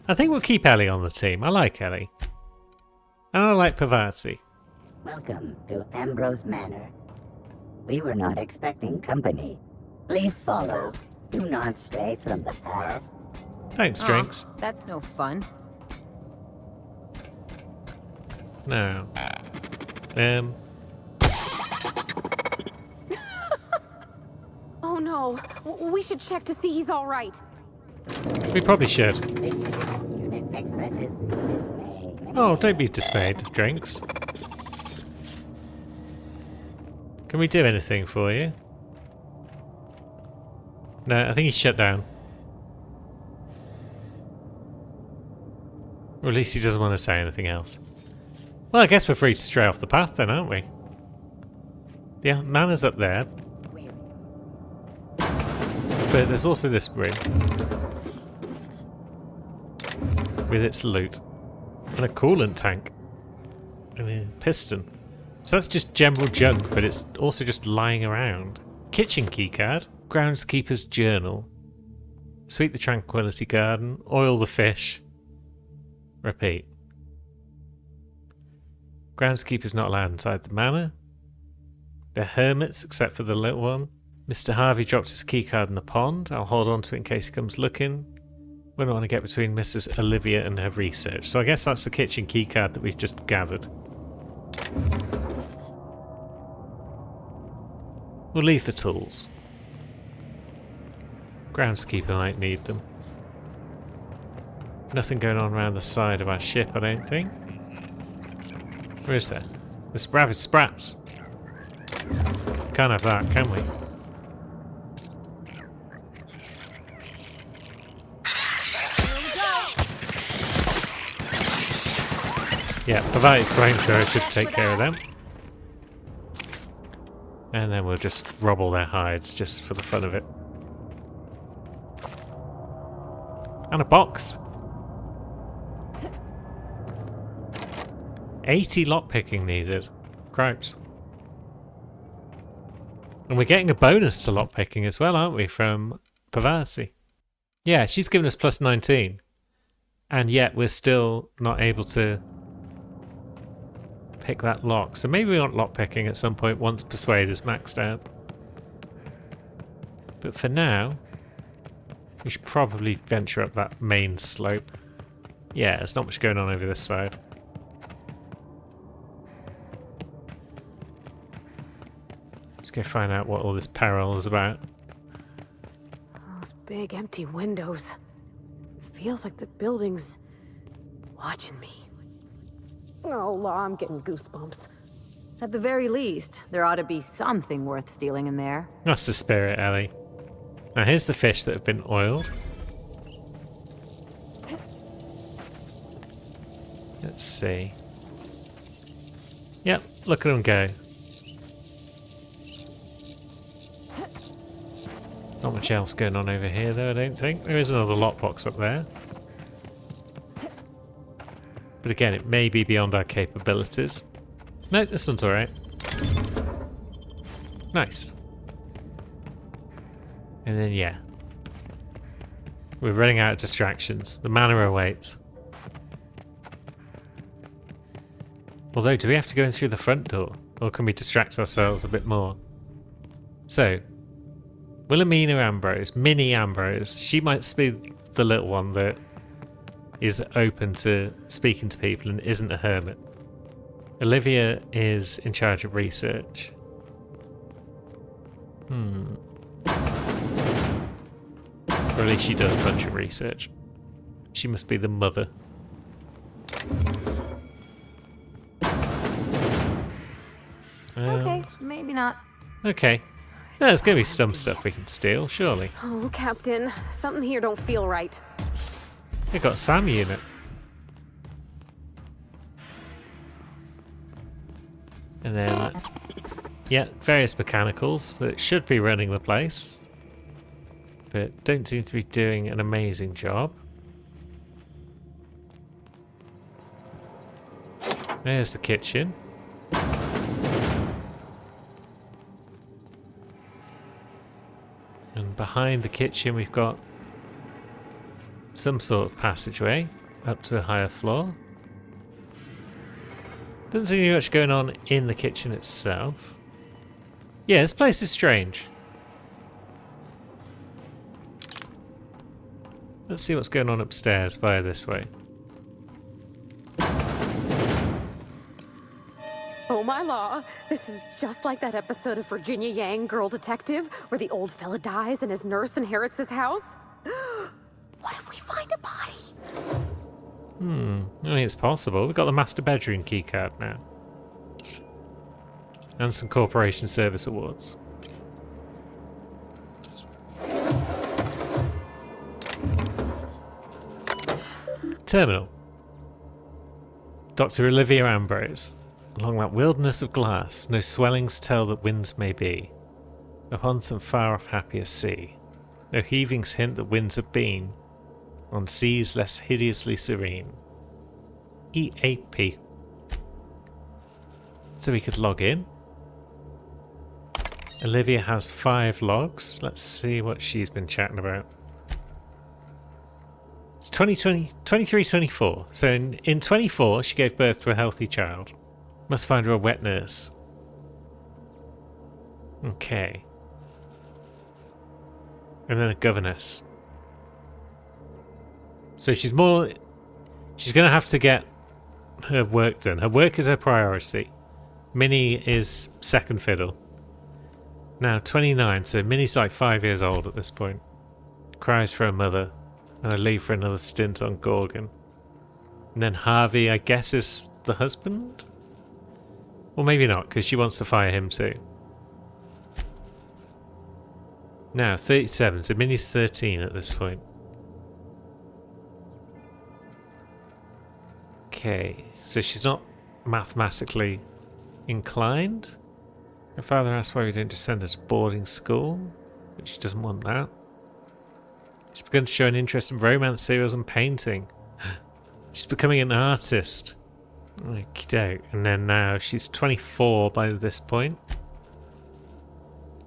I think we'll keep Ellie on the team. I like Ellie. And I like Pavati. Welcome to Ambrose Manor. We were not expecting company. Please follow. Do not stray from the path. Thanks, Drinks. That's no fun. No. Oh no, we should check to see he's all right. We probably should. This unit expresses dismay. Oh, don't be dismayed, Drinks. Can we do anything for you? No, I think he's shut down. Or at least he doesn't want to say anything else. Well, I guess we're free to stray off the path then, aren't we? Yeah, Nana's up there. But there's also this room. With its loot. And a coolant tank. And a piston. So that's just general junk, but it's also just lying around. Kitchen keycard. Groundskeeper's journal. Sweep the tranquility garden. Oil the fish. Repeat. Groundskeeper's not allowed inside the manor. They're hermits, except for the little one. Mr. Harvey dropped his keycard in the pond. I'll hold on to it in case he comes looking. We don't want to get between Mrs. Olivia and her research. So I guess that's the kitchen keycard that we've just gathered. We'll leave the tools. Groundskeeper might need them. Nothing going on around the side of our ship, I don't think. Where is there? There's rabbit sprats. Can't have that, can we? Yeah, Pavati's flamethrower should take care of them. And then we'll just rob all their hides just for the fun of it. And a box. 80 lockpicking needed. Cripes. And we're getting a bonus to lockpicking as well, aren't we, from Pavati? Yeah, she's given us plus 19. And yet we're still not able to pick that lock. So maybe we want lockpicking at some point once Persuade is maxed out. But for now, we should probably venture up that main slope. Yeah, there's not much going on over this side. Let's go find out what all this peril is about. Those big empty windows. It feels like the building's watching me. Oh, I'm getting goosebumps. At the very least, there ought to be something worth stealing in there. That's the spirit, Ellie. Now here's the fish that have been oiled. Let's see. Yep, look at them go. Not much else going on over here though, I don't think. There is another lockbox up there. But again, it may be beyond our capabilities. No, this one's alright. Nice. And then, yeah. We're running out of distractions. The manor awaits. Although, do we have to go in through the front door? Or can we distract ourselves a bit more? So, Wilhelmina Ambrose, Mini Ambrose, she might be the little one that is open to speaking to people and isn't a hermit. Olivia is in charge of research. Or at least she does a bunch of research. She must be the mother. Okay, maybe not. Okay. There's going to be some stuff we can steal, surely. Oh, Captain, something here don't feel right. They've got a SAM unit. And then, yeah, various mechanicals that should be running the place, but don't seem to be doing an amazing job. There's the kitchen. And behind the kitchen we've got some sort of passageway up to a higher floor. Doesn't seem to be much going on in the kitchen itself. Yeah, this place is strange. Let's see what's going on upstairs via this way. Oh my law, this is just like that episode of Virginia Yang, Girl Detective, where the old fella dies and his nurse inherits his house. What if we find a body? I mean, it's possible. We've got the master bedroom keycard now. And some corporation service awards. Terminal. Dr. Olivia Ambrose. Along that wilderness of glass, no swellings tell that winds may be. Upon some far-off happier sea, no heavings hint that winds have been. On seas less hideously serene. EAP. So we could log in. Olivia has 5 logs. Let's see what she's been chatting about. It's 23-24. So in 24, she gave birth to a healthy child. Must find her a wet nurse. Okay. And then a governess. So she's going to have to get her work done. Her work is her priority. Minnie is second fiddle. Now 29, so Minnie's like 5 years old at this point. Cries for her mother, and I leave for another stint on Gorgon. And then Harvey, I guess, is the husband? Well, maybe not, because she wants to fire him too. Now, 37, so Minnie's 13 at this point. Okay, so she's not mathematically inclined. Her father asks why we don't just send her to boarding school, but she doesn't want that. She's begun to show an interest in romance serials and painting. She's becoming an artist. Okey-doke. And then now she's 24 by this point.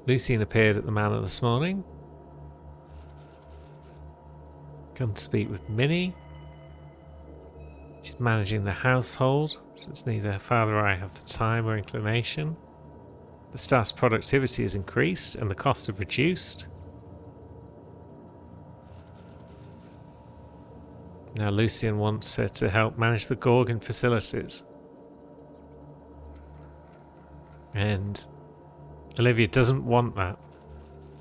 Lucien appeared at the Manor this morning. Come to speak with Minnie. She's managing the household, since neither her father or I have the time or inclination. The staff's productivity has increased and the costs have reduced. Now Lucien wants her to help manage the Gorgon facilities. And Olivia doesn't want that,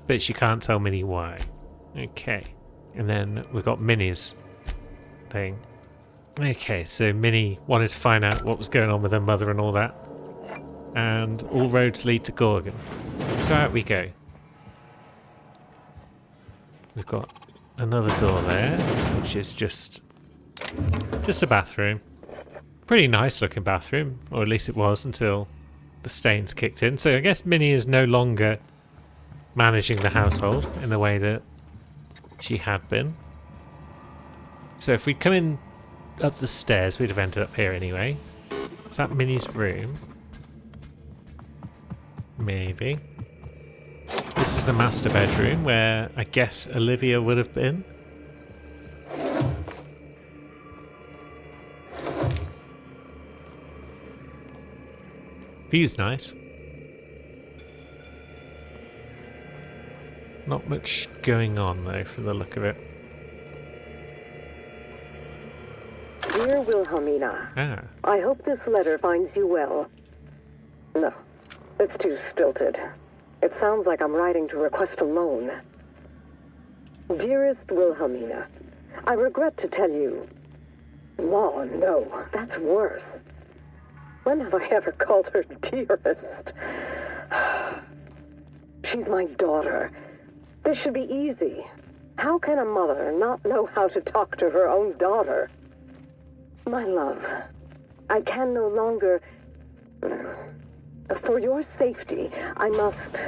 but she can't tell Minnie why. Okay. And then we've got Minnie's thing. Okay, so Minnie wanted to find out what was going on with her mother and all that. And all roads lead to Gorgon. So out we go. We've got another door there, which is just a bathroom. Pretty nice looking bathroom, or at least it was until the stains kicked in. So I guess Minnie is no longer managing the household in the way that she had been. So if we'd come in up the stairs, we'd have ended up here anyway. Is that Minnie's room? Maybe. This is the master bedroom where I guess Olivia would have been. View's nice. Not much going on though from the look of it. Dear Wilhelmina, I hope this letter finds you well. No, it's too stilted. It sounds like I'm writing to request a loan. Dearest Wilhelmina, I regret to tell you... Law, no, that's worse. When have I ever called her dearest? She's my daughter. This should be easy. How can a mother not know how to talk to her own daughter? My love, I can no longer... For your safety, I must...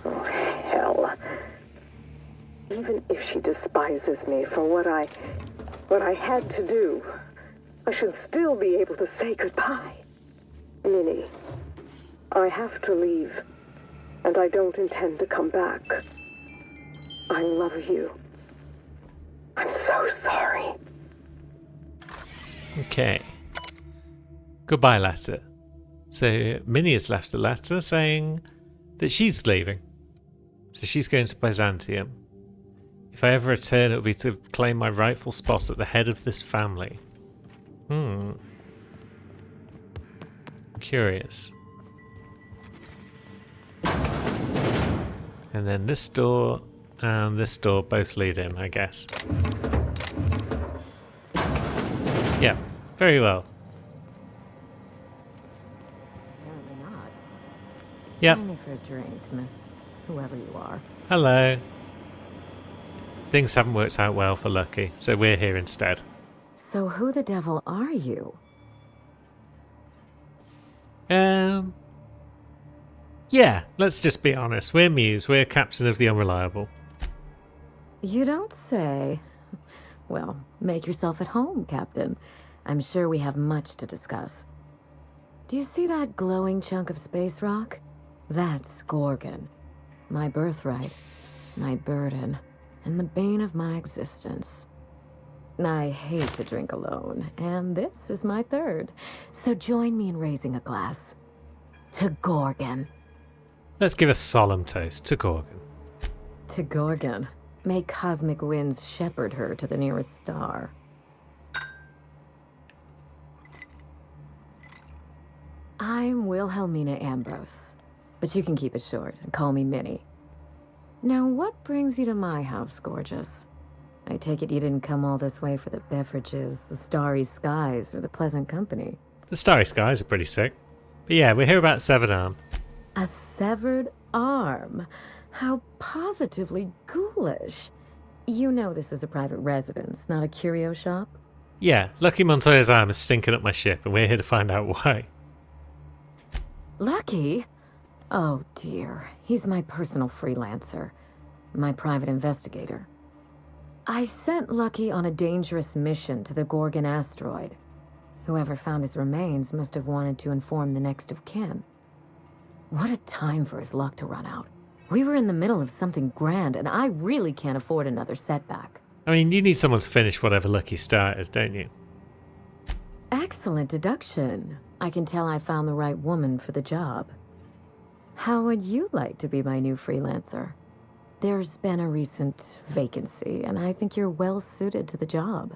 Oh, hell. Even if she despises me for what I had to do, I should still be able to say goodbye. Minnie, I have to leave, and I don't intend to come back. I love you. I'm so sorry. Okay. Goodbye letter. So Minnie has left a letter saying that she's leaving. So she's going to Byzantium. If I ever return, it will be to claim my rightful spot at the head of this family. Curious. And then this door and this door both lead in, I guess. Yeah, very well. Apparently not. Yep. Join me for a drink, miss whoever you are. Hello. Things haven't worked out well for Lucky, so we're here instead. So who the devil are you? Yeah, let's just be honest. We're Muse. We're Captain of the Unreliable. You don't say. Well, make yourself at home, Captain. I'm sure we have much to discuss. Do you see that glowing chunk of space rock? That's Gorgon. My birthright, my burden, and the bane of my existence. I hate to drink alone, and this is my third. So join me in raising a glass. To Gorgon. Let's give a solemn toast to Gorgon. To Gorgon. May cosmic winds shepherd her to the nearest star. I'm Wilhelmina Ambrose, but you can keep it short and call me Minnie. Now, what brings you to my house, gorgeous? I take it you didn't come all this way for the beverages, the starry skies, or the pleasant company. The starry skies are pretty sick. But yeah, we're here about Severed Arm. A severed arm? How positively ghoulish. You know this is a private residence, not a curio shop? Yeah, Lucky Montoya's arm is stinking up my ship, and we're here to find out why. Lucky? Oh dear, he's my personal freelancer, my private investigator. I sent Lucky on a dangerous mission to the Gorgon asteroid. Whoever found his remains must have wanted to inform the next of kin. What a time for his luck to run out. We were in the middle of something grand, and I really can't afford another setback. I mean, you need someone to finish whatever Lucky started, don't you? Excellent deduction. I can tell I found the right woman for the job. How would you like to be my new freelancer? There's been a recent vacancy, and I think you're well suited to the job.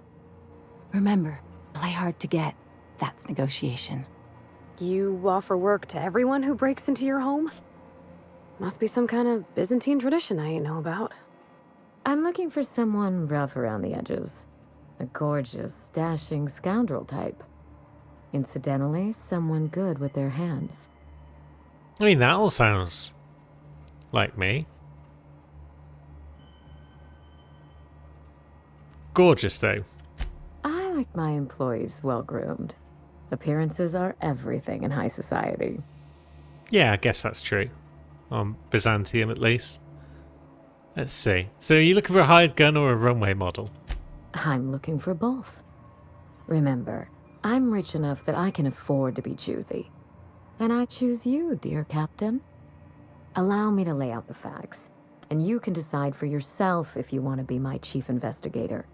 Remember, play hard to get. That's negotiation. You offer work to everyone who breaks into your home? Must be some kind of Byzantine tradition I ain't know about. I'm looking for someone rough around the edges. A gorgeous, dashing scoundrel type. Incidentally, someone good with their hands. I mean, that all sounds like me. Gorgeous, though. I like my employees well-groomed. Appearances are everything in high society. Yeah, I guess that's true. On Byzantium, at least. Let's see. So are you looking for a hired gun or a runway model? I'm looking for both. Remember, I'm rich enough that I can afford to be choosy. And I choose you, dear Captain. Allow me to lay out the facts, and you can decide for yourself if you want to be my chief investigator.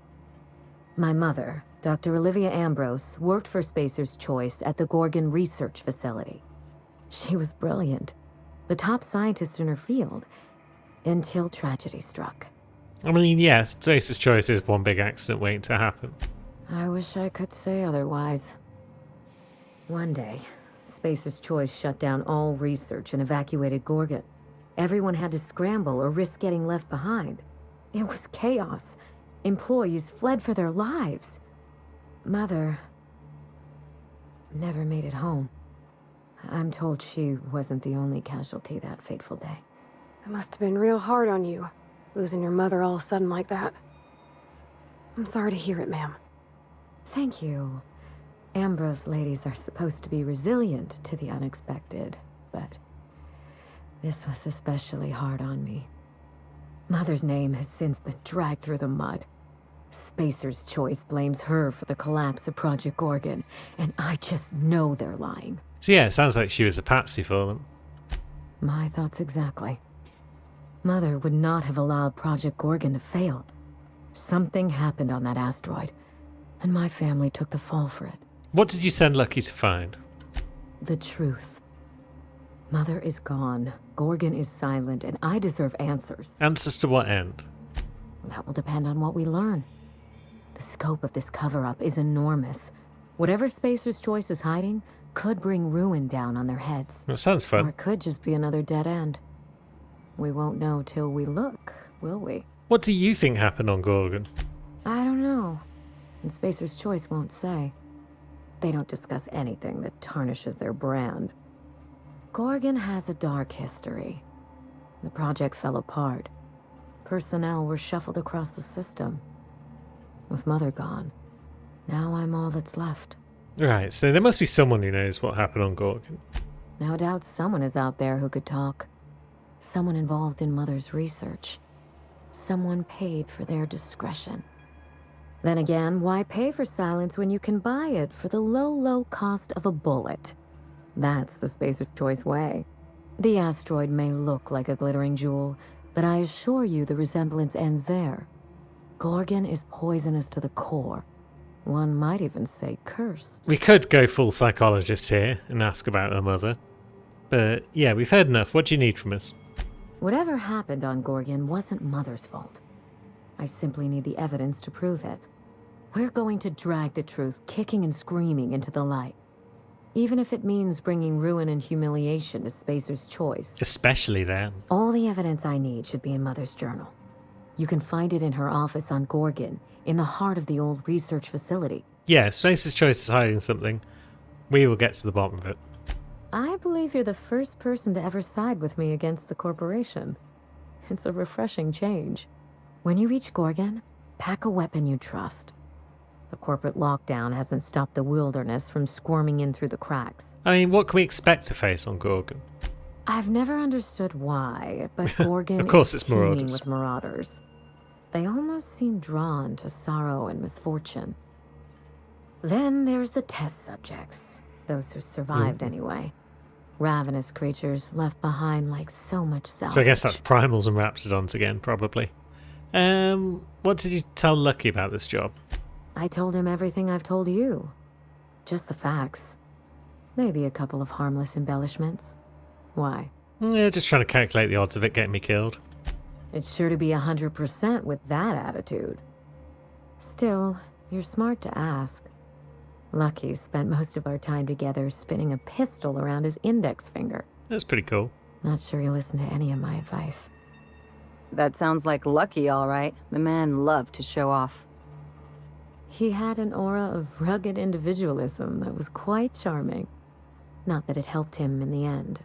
My mother, Dr. Olivia Ambrose, worked for Spacer's Choice at the Gorgon Research Facility. She was brilliant, the top scientist in her field, until tragedy struck. I mean, yes, Spacer's Choice is one big accident waiting to happen. I wish I could say otherwise. One day, Spacer's Choice shut down all research and evacuated Gorgon. Everyone had to scramble or risk getting left behind. It was chaos. Employees fled for their lives. Mother never made it home. I'm told she wasn't the only casualty that fateful day. It must have been real hard on you, losing your mother all of a sudden like that. I'm sorry to hear it, ma'am. Thank you. Ambrose ladies are supposed to be resilient to the unexpected, but this was especially hard on me. Mother's name has since been dragged through the mud. Spacer's Choice blames her for the collapse of Project Gorgon, and I just know they're lying. So yeah, it sounds like she was a patsy for them. My thoughts exactly. Mother would not have allowed Project Gorgon to fail. Something happened on that asteroid, and my family took the fall for it. What did you send Lucky to find? The truth. Mother is gone, Gorgon is silent, and I deserve answers. Answers to what end? That will depend on what we learn. The scope of this cover-up is enormous. Whatever Spacer's Choice is hiding could bring ruin down on their heads. That sounds Or fun. it could just be another dead end. We won't know till we look, will we? What do you think happened on Gorgon? I don't know. And Spacer's Choice won't say. They don't discuss anything that tarnishes their brand. Gorgon has a dark history. The project fell apart. Personnel were shuffled across the system. With Mother gone, now I'm all that's left. Right, so there must be someone who knows what happened on Gorgon. No doubt someone is out there who could talk. Someone involved in Mother's research. Someone paid for their discretion. Then again, why pay for silence when you can buy it for the low, low cost of a bullet? That's the Spacer's Choice way. The asteroid may look like a glittering jewel, but I assure you the resemblance ends there. Gorgon is poisonous to the core. One might even say cursed. We could go full psychologist here and ask about her mother. But yeah, we've heard enough. What do you need from us? Whatever happened on Gorgon wasn't Mother's fault. I simply need the evidence to prove it. We're going to drag the truth kicking and screaming into the light. Even if it means bringing ruin and humiliation to Spacer's Choice. Especially then. All the evidence I need should be in Mother's journal. You can find it in her office on Gorgon, in the heart of the old research facility. Yeah, Spacer's Choice is hiding something. We will get to the bottom of it. I believe you're the first person to ever side with me against the corporation. It's a refreshing change. When you reach Gorgon, pack a weapon you trust. The corporate lockdown hasn't stopped the wilderness from squirming in through the cracks. I mean, what can we expect to face on Gorgon? I've never understood why, but Gorgon Of course is it's marauders. teeming with marauders. They almost seem drawn to sorrow and misfortune. Then there's the test subjects, those who survived anyway. Ravenous creatures left behind like so much salvage. So I guess that's Primals and Raptidons again, probably. What did you tell Lucky about this job? I told him everything I've told you. Just the facts. Maybe a couple of harmless embellishments. Why? Yeah, just trying to calculate the odds of it getting me killed. It's sure to be 100% with that attitude. Still, you're smart to ask. Lucky spent most of our time together spinning a pistol around his index finger. That's pretty cool. Not sure he listened to any of my advice. That sounds like Lucky, all right. The man loved to show off. He had an aura of rugged individualism that was quite charming. Not that it helped him in the end.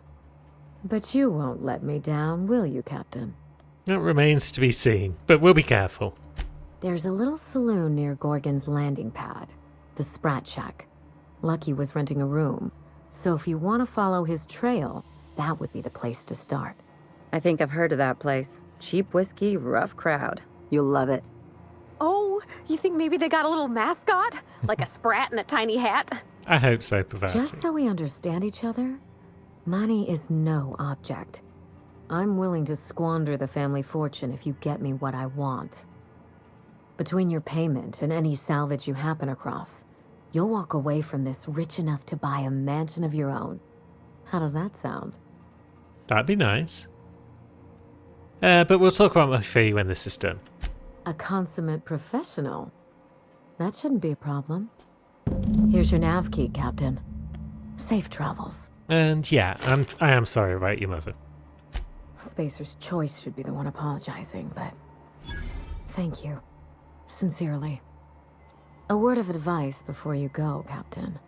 But you won't let me down, will you, Captain? That remains to be seen, but we'll be careful. There's a little saloon near Gorgon's landing pad, the Sprat Shack. Lucky was renting a room, so if you want to follow his trail, that would be the place to start. I think I've heard of that place. Cheap whiskey, rough crowd. You'll love it. Oh, you think maybe they got a little mascot? Like a sprat in a tiny hat? I hope so, Pavati. Just so we understand each other, money is no object. I'm willing to squander the family fortune if you get me what I want. Between your payment and any salvage you happen across, you'll walk away from this rich enough to buy a mansion of your own. How does that sound? That'd be nice. But we'll talk about my fee when this is done. A consummate professional. That shouldn't be a problem. Here's your nav key, Captain. Safe travels. And yeah, I am sorry about your mother. Spacer's Choice should be the one apologizing, but thank you. Sincerely. A word of advice before you go, Captain.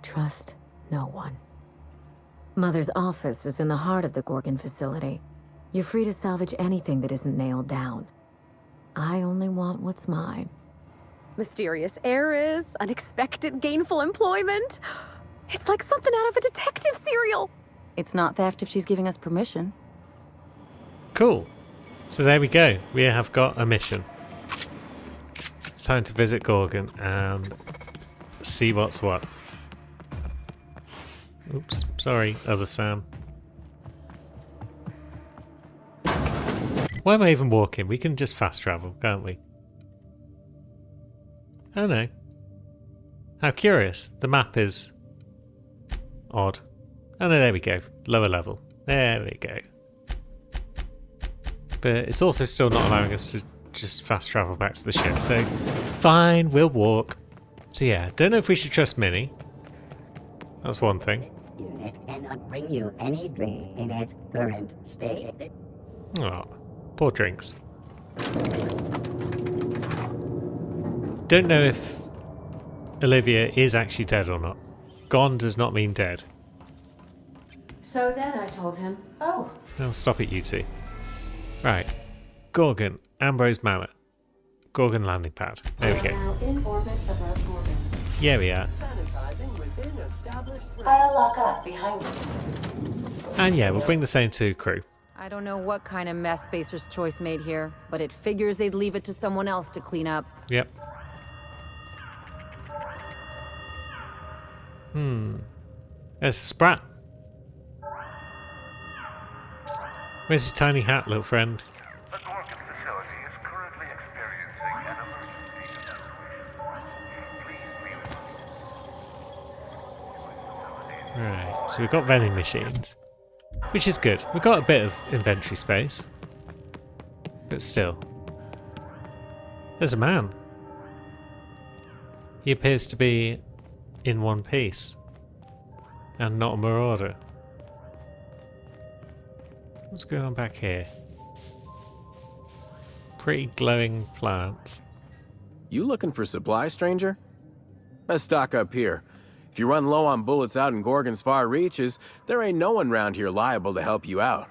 Trust no one. Mother's office is in the heart of the Gorgon facility. You're free to salvage anything that isn't nailed down. I only want what's mine. Mysterious heiress, unexpected gainful employment. It's like something out of a detective serial. It's not theft if she's giving us permission. Cool. So there we go. We have got a mission. It's time to visit Gorgon and see what's what. Oops, sorry, other Sam. Why am I even walking? We can just fast travel, can't we? Oh no. How curious. The map is odd. Oh no, there we go. Lower level. There we go. But it's also still not allowing us to just fast travel back to the ship, so fine, we'll walk. So yeah, don't know if we should trust Minnie. That's one thing. Unit cannot bring you any drinks in its current state. Oh, poor drinks. Don't know if Olivia is actually dead or not. Gone does not mean dead. So then I told him, oh, Oh, stop it, you two. Right. Gorgon, Ambrose Manor. Gorgon landing pad. There we go. now in orbit above Gorgon. Yeah, we are. I'll lock up behind you. And yeah, we'll bring the same to crew. I don't know what kind of mess Spacer's Choice made here, but it figures they'd leave it to someone else to clean up. Yep. There's Sprat. Where's your tiny hat, little friend? The Gorgon facility is currently experiencing an emergency. Please be with Right, so we've got vending machines, which is good. We've got a bit of inventory space, but still. There's a man. He appears to be in one piece, and not a marauder. What's going on back here? Pretty glowing plants. You looking for supply, stranger? Let's stock up here. If you run low on bullets out in Gorgon's far reaches, there ain't no one round here liable to help you out.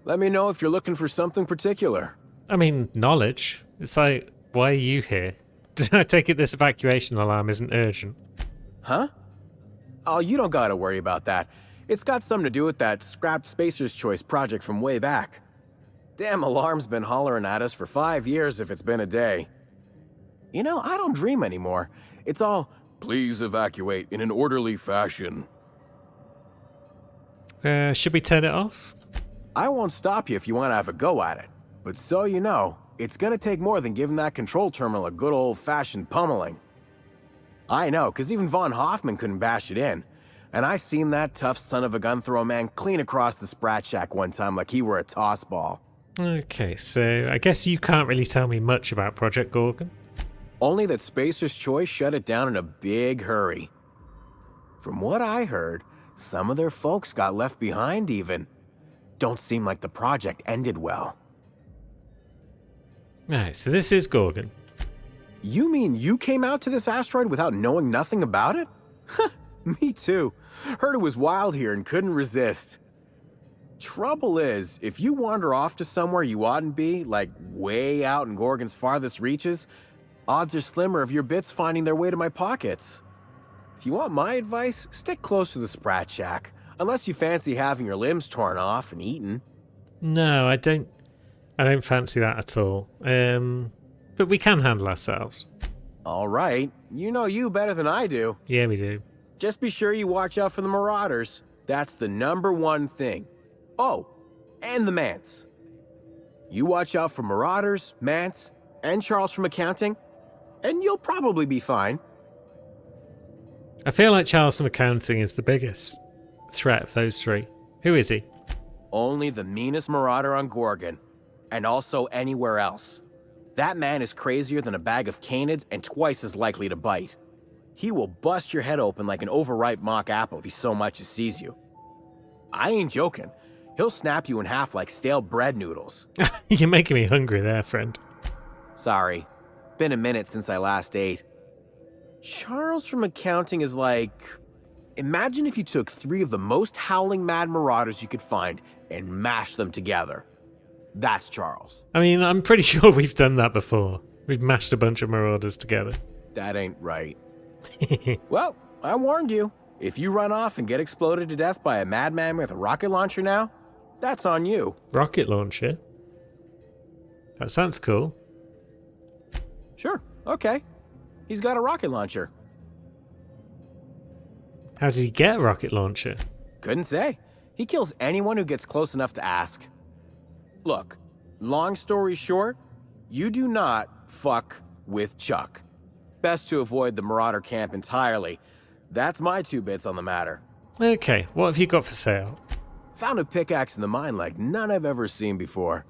Let me know if you're looking for something particular. I mean, knowledge. It's like, why are you here? I take it this evacuation alarm isn't urgent. Huh? Oh, you don't gotta worry about that. It's got something to do with that scrapped Spacer's Choice project from way back. Damn alarm's been hollering at us for 5 years if it's been a day. You know, I don't dream anymore. It's all, please evacuate in an orderly fashion. Should we turn it off? I won't stop you if you want to have a go at it. But so you know, it's gonna take more than giving that control terminal a good old-fashioned pummeling. I know, because even Von Hoffman couldn't bash it in. And I seen that tough son of a gun throw a man clean across the Sprat Shack one time like he were a toss ball. Okay, so I guess you can't really tell me much about Project Gorgon. Only that Spacer's Choice shut it down in a big hurry. From what I heard, some of their folks got left behind even. Don't seem like the project ended well. Alright, so this is Gorgon. You mean you came out to this asteroid without knowing nothing about it? Me too. Heard it was wild here and couldn't resist. Trouble is, if you wander off to somewhere you oughtn't be, like way out in Gorgon's farthest reaches, odds are slimmer of your bits finding their way to my pockets. If you want my advice, stick close to the Sprat Shack, unless you fancy having your limbs torn off and eaten. No, I don't fancy that at all. But we can handle ourselves. All right, you know you better than I do. Yeah, we do. Just be sure you watch out for the Marauders. That's the #1 thing. Oh, and the Mance. You watch out for Marauders, Mance, and Charles from accounting, and you'll probably be fine. I feel like Charles from accounting is the biggest threat of those three. Who is he? Only the meanest Marauder on Gorgon, and also anywhere else. That man is crazier than a bag of canids and twice as likely to bite. He will bust your head open like an overripe mock apple if he so much as sees you. I ain't joking. He'll snap you in half like stale bread noodles. You're making me hungry there, friend. Sorry. Been a minute since I last ate. Charles from accounting is like... Imagine if you took 3 of the most howling mad Marauders you could find and mashed them together. That's Charles. I mean, I'm pretty sure we've done that before. We've mashed a bunch of Marauders together. That ain't right. Well, I warned you. If you run off and get exploded to death by a madman with a rocket launcher now, that's on you. Rocket launcher? That sounds cool. Sure, okay. He's got a rocket launcher. How did he get a rocket launcher? Couldn't say. He kills anyone who gets close enough to ask. Look, long story short, you do not fuck with Chuck. Best to avoid the Marauder camp entirely. That's my 2 bits on the matter. Okay, what have you got for sale? Found a pickaxe in the mine like none I've ever seen before.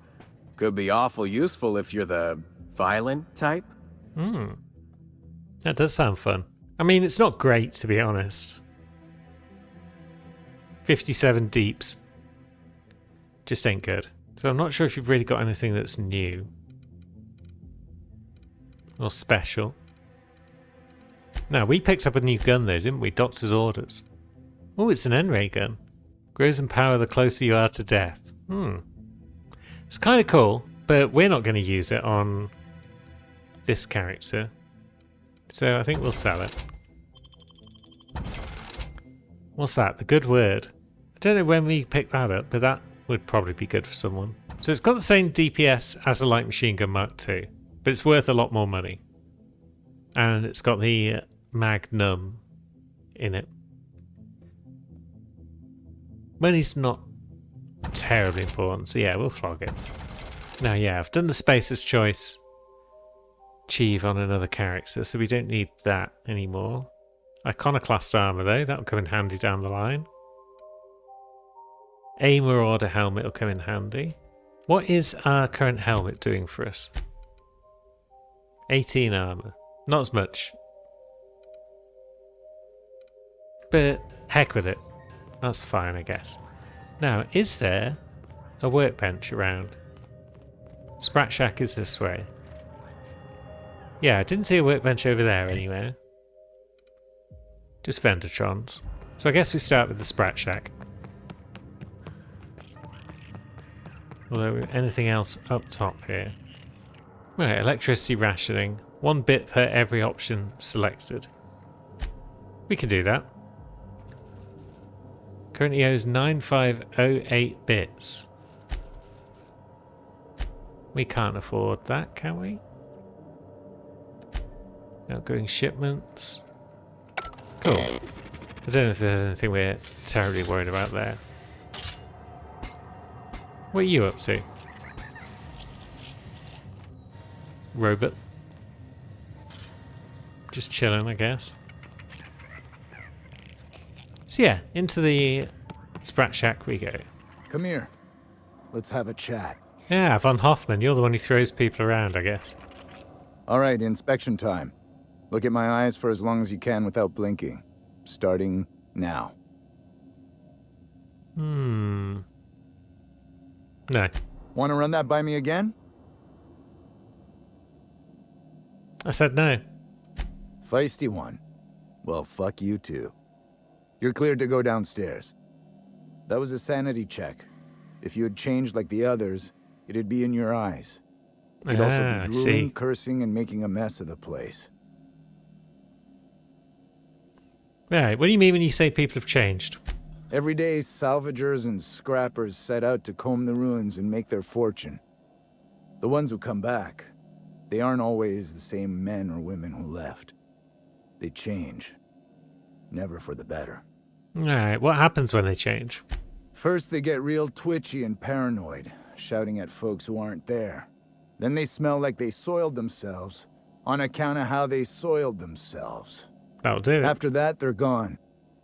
Could be awful useful if you're the violent type. That does sound fun. I mean, it's not great, to be honest. 57 deeps. Just ain't good. So I'm not sure if you've really got anything that's new. Or special. No, we picked up a new gun though, didn't we? Doctor's orders. Oh, it's an N-ray gun. Grows in power the closer you are to death. It's kind of cool, but we're not going to use it on this character. So I think we'll sell it. What's that? The good word. I don't know when we picked that up, but that would probably be good for someone. So it's got the same DPS as a light machine gun Mark II, but it's worth a lot more money. And it's got the Magnum in it. Money's not terribly important, so yeah, we'll flog it. Now, yeah, I've done the Spacer's Choice achieve on another character, so we don't need that anymore. Iconoclast armor, though, that'll come in handy down the line. A Marauder helmet will come in handy. What is our current helmet doing for us? 18 armor. Not as much. But heck with it. That's fine, I guess. Now, is there a workbench around? Sprat Shack is this way. Yeah, I didn't see a workbench over there anywhere. Just Vendertrons. So I guess we start with the Sprat Shack. Although, anything else up top here? Right, electricity rationing. 1 bit per every option selected. We can do that. Currently owes 9508 bits. We can't afford that, can we? Outgoing shipments. Cool. I don't know if there's anything we're terribly worried about there. What are you up to? Robot. Just chilling, I guess. So yeah, into the Sprat Shack we go. Come here. Let's have a chat. Yeah, Von Hoffman, you're the one who throws people around, I guess. All right, inspection time. Look at my eyes for as long as you can without blinking. Starting now. No. Want to run that by me again? I said no. Feisty one. Well, fuck you too. You're cleared to go downstairs. That was a sanity check. If you had changed like the others, it'd be in your eyes. You'd also be drooling, cursing, and making a mess of the place. Right, what do you mean when you say people have changed? Every day, salvagers and scrappers set out to comb the ruins and make their fortune. The ones who come back, they aren't always the same men or women who left. They change. Never for the better. Alright, what happens when they change? First, they get real twitchy and paranoid, shouting at folks who aren't there. Then they smell like they soiled themselves, on account of how they soiled themselves. That'll do it. After that, they're gone.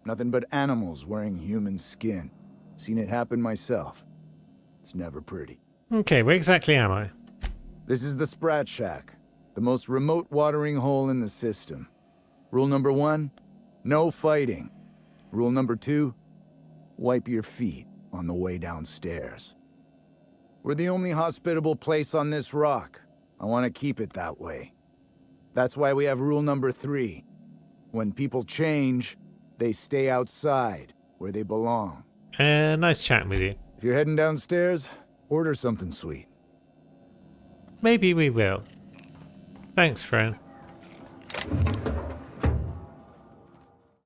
Nothing but animals wearing human skin. Seen it happen myself. It's never pretty. Okay, where exactly am I? This is the Sprat Shack, the most remote watering hole in the system. Rule number 1, no fighting. Rule number 2, wipe your feet on the way downstairs. We're the only hospitable place on this rock. I want to keep it that way. That's why we have rule number 3. When people change, they stay outside, where they belong. Nice chatting with you. If you're heading downstairs, order something sweet. Maybe we will. Thanks, friend.